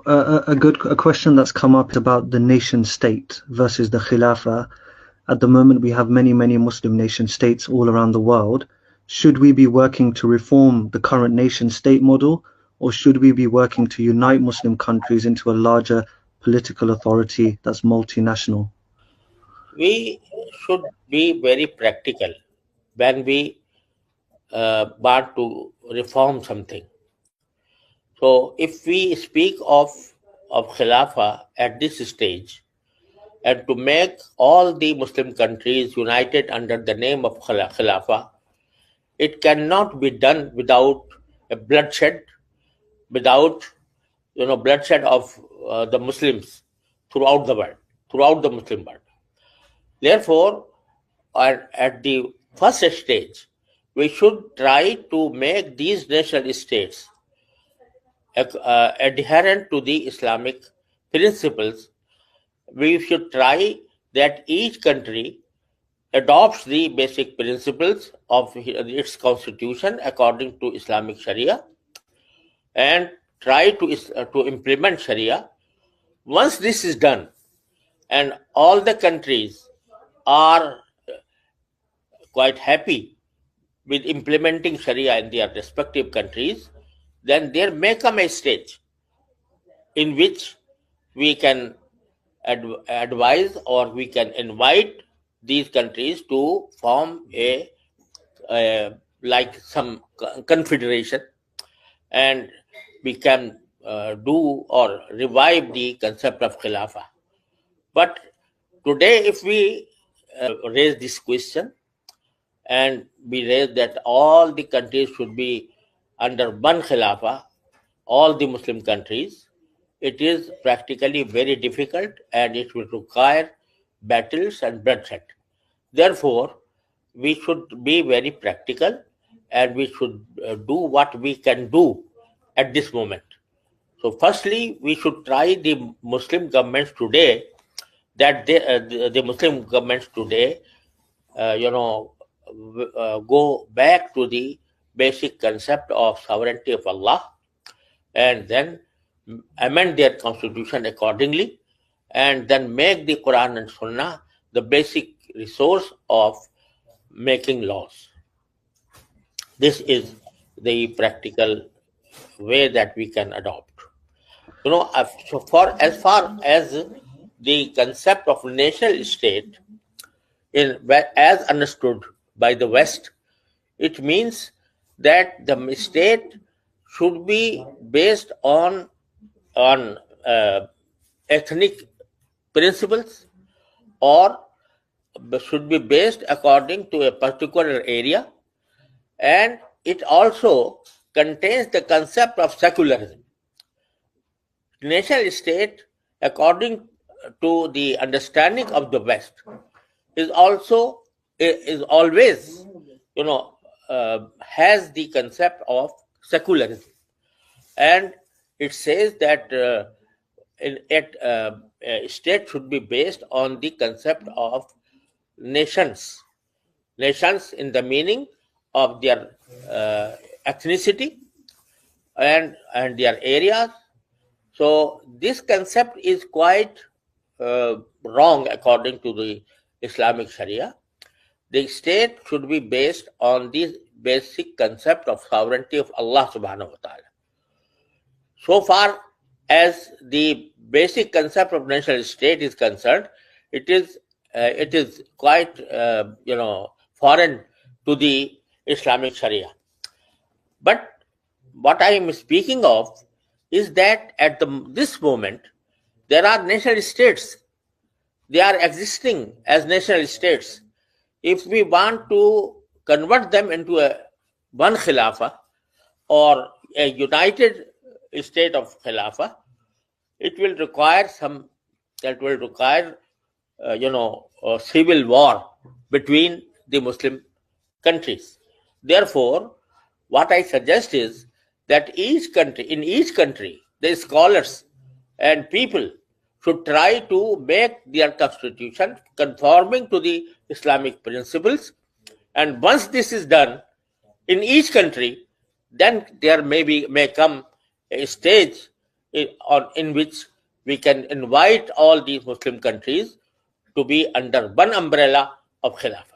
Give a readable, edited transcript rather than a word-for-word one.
A question that's come up is about the nation state versus the Khilafah. At the moment, we have many Muslim nation states all around the world. Should we be working to reform the current nation state model, or should we be working to unite Muslim countries into a larger political authority that's multinational? We should be very practical when we want to reform something. So, if we speak of Khilafah at this stage, and to make all the Muslim countries united under the name of Khilafah, it cannot be done without a bloodshed, without bloodshed of the Muslims throughout the world, throughout the Muslim world. Therefore, at the first stage, we should try to make these nation states adherent to the Islamic principles. We should try that each country adopts the basic principles of its constitution according to Islamic Sharia and try to implement Sharia. Once this is done and all the countries are quite happy with implementing Sharia in their respective countries, then there may come a stage in which we can advise or we can invite these countries to form a like some confederation, and we can do or revive the concept of Khilafah. But today, if we raise this question and we raise that all the countries should be under one Khilafah, all the Muslim countries, it is practically very difficult and it will require battles and bloodshed. Therefore, we should be very practical and we should do what we can do at this moment. So, firstly, we should try the Muslim governments today that the Muslim governments today, go back to the basic concept of sovereignty of Allah and then amend their constitution accordingly, and then make the Quran and Sunnah the basic resource of making laws. This is the practical way that we can adopt. So as far as the concept of national state, as understood by the West, it means that the state should be based on ethnic principles or should be based according to a particular area, and it also contains the concept of secularism. Nation state, according to the understanding of the West, is always has the concept of secularism, and it says that a state should be based on the concept of nations in the meaning of their ethnicity and their areas. So this concept is quite wrong according to the Islamic Sharia. The state should be based on the basic concept of sovereignty of Allah subhanahu wa ta'ala. So far as the basic concept of national state is concerned, it is quite foreign to the Islamic Sharia. But what I am speaking of is that at this moment there are nation states. They are existing as nation states. If we want to convert them into one Khilafah or a united state of Khilafah, it will require a civil war between the Muslim countries. Therefore, what I suggest is that in each country, the scholars and people should try to make their constitution conforming to the Islamic principles. And once this is done in each country, then there may come a stage in which we can invite all these Muslim countries to be under one umbrella of Khilafah.